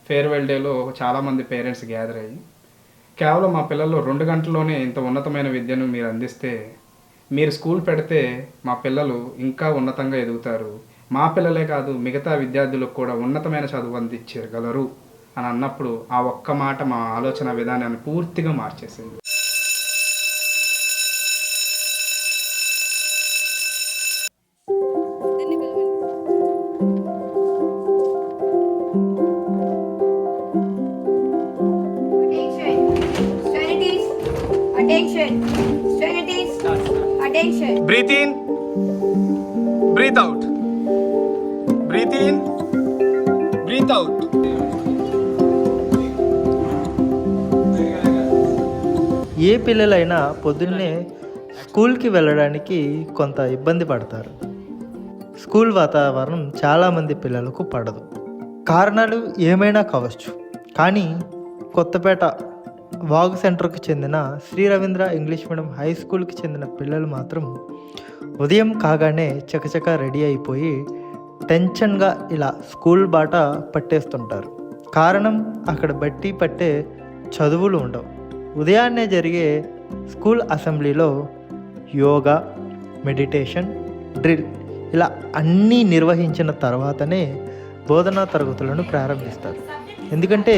Farewell డేలో చాలామంది parents gather అయ్యి కేవలం మా పిల్లలు 2 గంటల్లోనే ఇంత ఉన్నతమైన విద్యను మీరు అందిస్తే మీరు స్కూల్ పెడితే మా పిల్లలు ఇంకా ఉన్నతంగా ఎదుగుతారు, మా పిల్లలే కాదు మిగతా విద్యార్థులకు కూడా ఉన్నతమైన చదువు అందించగలరు అని అన్నప్పుడు ఆ ఒక్క మాట మా ఆలోచన విధానాన్ని పూర్తిగా మార్చేసింది. Attention. Students, attention. Breathe in, breathe out. Breathe in, breathe out. ఏ పిల్లలైనా పొద్దున్నే స్కూల్కి వెళ్ళడానికి కొంత ఇబ్బంది పడతారు. స్కూల్ వాతావరణం చాలామంది పిల్లలకు పడదు. కారణాలు ఏమైనా కావచ్చు. కానీ కొత్తపేట వాగు సెంటర్కు చెందిన Sri Ravindra English medium high స్కూల్కి చెందిన పిల్లలు మాత్రం ఉదయం కాగానే చకచక రెడీ అయిపోయి టెన్షన్గా ఇలా స్కూల్ బాట పట్టేస్తుంటారు. కారణం అక్కడ బట్టి పట్టే చదువులు ఉండవు. ఉదయాన్నే జరిగే స్కూల్ అసెంబ్లీలో యోగా, మెడిటేషన్, డ్రిల్ ఇలా అన్నీ నిర్వహించిన తర్వాతనే బోధనా తరగతులను ప్రారంభిస్తారు. ఎందుకంటే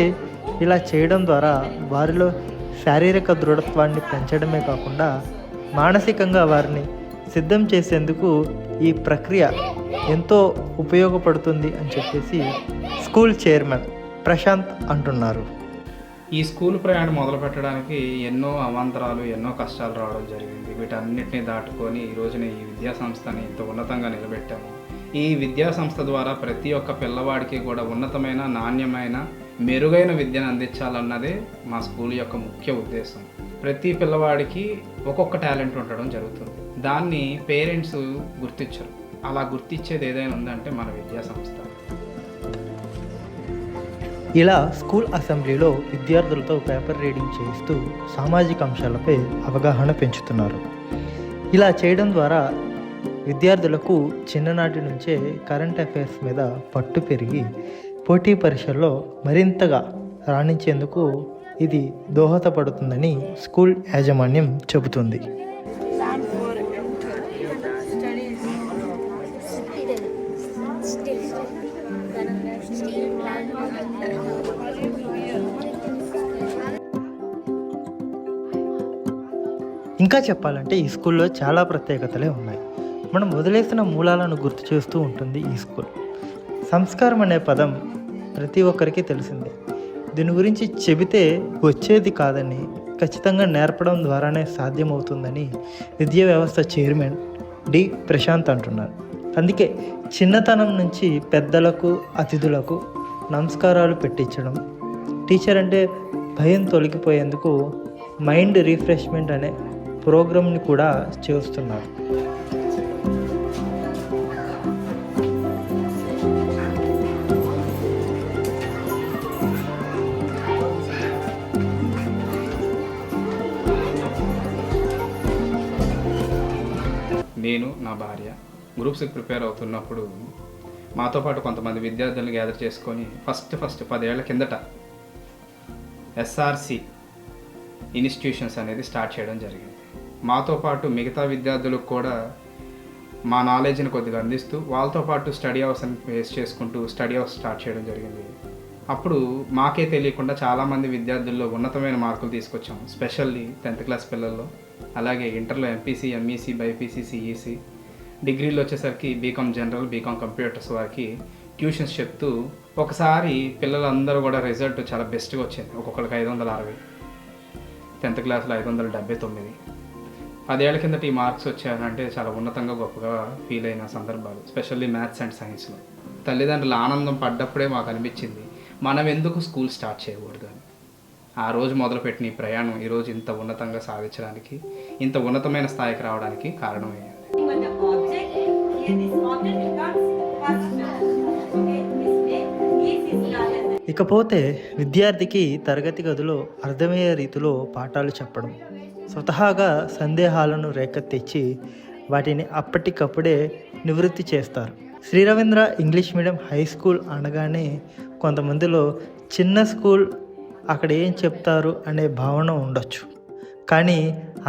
ఇలా చేయడం ద్వారా వారిలో శారీరక దృఢత్వాన్ని పెంచడమే కాకుండా మానసికంగా వారిని సిద్ధం చేసేందుకు ఈ ప్రక్రియ ఎంతో ఉపయోగపడుతుంది అని చెప్పేసి స్కూల్ చైర్మన్ ప్రశాంత్ అంటున్నారు. ఈ స్కూల్ ప్రయాణం మొదలు పెట్టడానికి ఎన్నో అవాంతరాలు, ఎన్నో కష్టాలు రావడం జరిగింది. వీటన్నిటిని దాటుకొని ఈ రోజున ఈ విద్యా సంస్థని ఇంత ఉన్నతంగా నిలబెట్టాము. ఈ విద్యా సంస్థ ద్వారా ప్రతి ఒక్క పిల్లవాడికి కూడా ఉన్నతమైన, నాణ్యమైన, మెరుగైన విద్యను అందించాలన్నదే మా స్కూల్ యొక్క ముఖ్య ఉద్దేశం. ప్రతి పిల్లవాడికి ఒక్కొక్క టాలెంట్ ఉండడం జరుగుతుంది. దాన్ని పేరెంట్స్ గుర్తించరు. అలా గుర్తించేది ఏదైనా ఉందంటే మన విద్యా సంస్థ. ఇలా స్కూల్ అసెంబ్లీలో విద్యార్థులతో పేపర్ రీడింగ్ చేయిస్తూ సామాజిక అంశాలపై అవగాహన పెంచుతున్నారు. ఇలా చేయడం ద్వారా విద్యార్థులకు చిన్ననాటి నుంచే కరెంట్ అఫైర్స్ మీద పట్టు పెరిగి పోటీ పరీక్షల్లో మరింతగా రాణించేందుకు ఇది దోహదపడుతుందని స్కూల్ యాజమాన్యం చెబుతుంది. ఇంకా చెప్పాలంటే ఈ స్కూల్లో చాలా ప్రత్యేకతలే ఉన్నాయి. మనం వదిలేసిన మూలాలను గుర్తు చేస్తూ ఉంటుంది ఈ స్కూల్. సంస్కారం అనే పదం ప్రతి ఒక్కరికి తెలిసిందే. దీని గురించి చెబితే వచ్చేది కాదని, ఖచ్చితంగా నేర్పడం ద్వారానే సాధ్యమవుతుందని విద్యా వ్యవస్థ చైర్మన్ డి ప్రశాంత్ అంటున్నారు. అందుకే చిన్నతనం నుంచి పెద్దలకు, అతిథులకు నమస్కారాలు పెట్టించడం, టీచర్ అంటే భయం తొలగిపోయేందుకు మైండ్ రిఫ్రెష్మెంట్ అనే ప్రోగ్రామ్ని కూడా చేస్తున్నారు. నేను, నా భార్య గ్రూప్స్కి ప్రిపేర్ అవుతున్నప్పుడు మాతో పాటు కొంతమంది విద్యార్థులను గ్యాదర్ చేసుకొని ఫస్ట్ 10 ఏళ్ల కిందట SRC ఇన్స్టిట్యూషన్స్ అనేది స్టార్ట్ చేయడం జరిగింది. మాతో పాటు మిగతా విద్యార్థులకు కూడా మా నాలెడ్జ్ని కొద్దిగా అందిస్తూ వాళ్ళతో పాటు స్టడీ అవర్స్ని ఫేస్ చేసుకుంటూ స్టడీ అవర్స్ స్టార్ట్ చేయడం జరిగింది. అప్పుడు మాకే తెలియకుండా చాలామంది విద్యార్థుల్లో ఉన్నతమైన మార్కులు తీసుకొచ్చాం. స్పెషల్లీ 10th క్లాస్ పిల్లల్లో, అలాగే ఇంటర్లో ఎంపీసీ, ఎంఈసీ, బైపీసీ, సిఈసీ, డిగ్రీలో వచ్చేసరికి బీకామ్ జనరల్, బీకామ్ కంప్యూటర్స్ వారికి ట్యూషన్స్ చెప్తూ ఒకసారి పిల్లలందరూ కూడా రిజల్ట్ చాలా బెస్ట్గా వచ్చింది. ఒక్కొక్కరికి 560, 10th క్లాస్లో 579. 10 ఏళ్ల కిందట ఈ మార్క్స్ వచ్చాయంటే చాలా ఉన్నతంగా, గొప్పగా ఫీల్ అయిన సందర్భాలు, స్పెషల్లీ మ్యాథ్స్ అండ్ సైన్స్లో. తల్లిదండ్రుల ఆనందం పడ్డప్పుడే మాకు అనిపించింది మనం ఎందుకు స్కూల్ స్టార్ట్ చేయకూడదు అని. ఆ రోజు మొదలుపెట్టిన ఈ ప్రయాణం ఈరోజు ఇంత ఉన్నతంగా సాగించడానికి, ఇంత ఉన్నతమైన స్థాయికి రావడానికి కారణమయ్యింది. ఇకపోతే విద్యార్థికి తరగతి గదిలో అర్థమయ్యే రీతిలో పాఠాలు చెప్పడం, స్వతహాగా సందేహాలను రేకెత్తించి వాటిని అప్పటికప్పుడే నివృత్తి చేస్తారు. Sri Ravindra English medium high school అనగానే కొంతమందిలో చిన్న స్కూల్, అక్కడ ఏం చెప్తారు అనే భావన ఉండొచ్చు. కానీ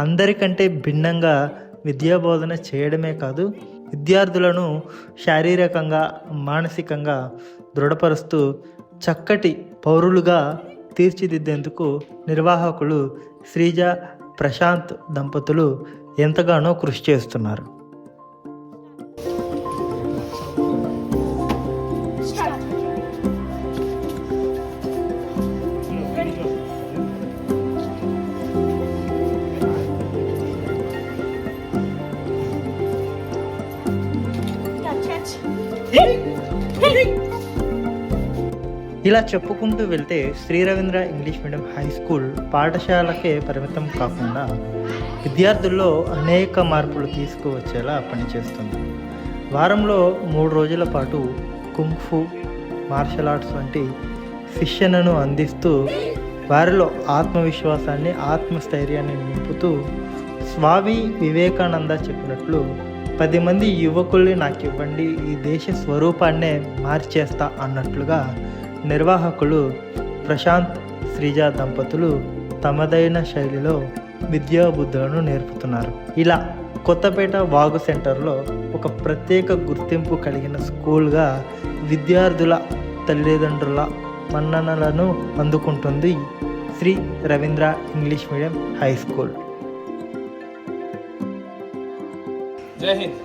అందరికంటే భిన్నంగా విద్యాబోధన చేయడమే కాదు, విద్యార్థులను శారీరకంగా మానసికంగా దృఢపరుస్తూ చక్కటి పౌరులుగా తీర్చిదిద్దేందుకు నిర్వాహకులు శ్రీజ ప్రశాంత్ దంపతులు ఎంతగానో కృషి చేస్తున్నారు. ఇలా చెప్పుకుంటూ వెళ్తే Sri Ravindra English medium high school పాఠశాలకే పరిమితం కాకుండా విద్యార్థుల్లో అనేక మార్పులు తీసుకువచ్చేలా పనిచేస్తుంది. వారంలో 3 రోజుల పాటు కుంగ్ఫు, మార్షల్ ఆర్ట్స్ వంటి శిక్షణను అందిస్తూ వారిలో ఆత్మవిశ్వాసాన్ని, ఆత్మస్థైర్యాన్ని నింపుతూ స్వామి వివేకానంద చెప్పినట్లు 10 మంది యువకుల్ని నాకు ఇవ్వండి, ఈ దేశ స్వరూపాన్నే మార్చేస్తా అన్నట్లుగా నిర్వాహకులు ప్రశాంత్, శ్రీజ దంపతులు తమదైన శైలిలో విద్యాబుద్ధులను నేర్పుతున్నారు. ఇలా కొత్తపేట వాగు సెంటర్లో ఒక ప్రత్యేక గుర్తింపు కలిగిన స్కూల్గా విద్యార్థుల తల్లిదండ్రుల మన్ననలను అందుకుంటుంది Sri Ravindra English medium high school. Jai Hind.